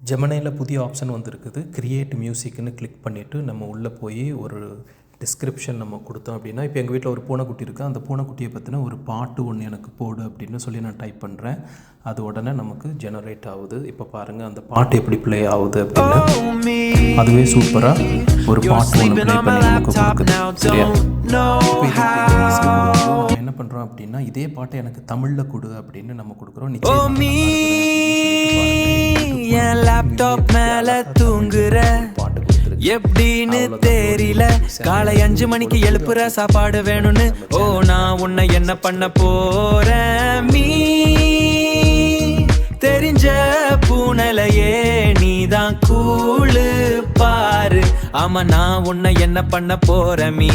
ஜெமினியில் புதிய ஆப்ஷன் வந்துருக்குது. Create மியூசிக்னு click பண்ணிவிட்டு நம்ம உள்ளே போய் ஒரு டிஸ்கிரிப்ஷன் நம்ம கொடுத்தோம் அப்படின்னா, இப்போ எங்கள் வீட்டில் ஒரு பூனைக்குட்டி இருக்குது. அந்த பூனைக்குட்டியை பற்றின ஒரு பாட்டு ஒன்று எனக்கு போடு அப்படின்னு சொல்லி நான் டைப் பண்ணுறேன். அது உடனே நமக்கு ஜெனரேட் ஆகுது. இப்போ பாருங்கள் அந்த பாட்டு எப்படி ப்ளே ஆகுது அப்படின்னு. அதுவே சூப்பராக ஒரு பாட்டு ஒன்று ப்ளே பண்ணி நமக்கு கொடுக்குது. சரியா? இப்போ நம்ம என்ன பண்ணுறோம் அப்படின்னா, இதே பாட்டை எனக்கு தமிழில் கொடு அப்படின்னு நம்ம கொடுக்குறோம். நிச்சயம் என் லேப்டாப் மேல தூங்குற எப்படின்னு தெரியல. காலை 5 மணிக்கு எழுப்புற சாப்பாடு வேணும்னு. ஓ நான் உன்னை என்ன பண்ண போறேன்? மீ தெரிஞ்ச பூனலையே நீதான் கூழு பாரு. ஆமா நான் உன்னை என்ன பண்ண போற? மீ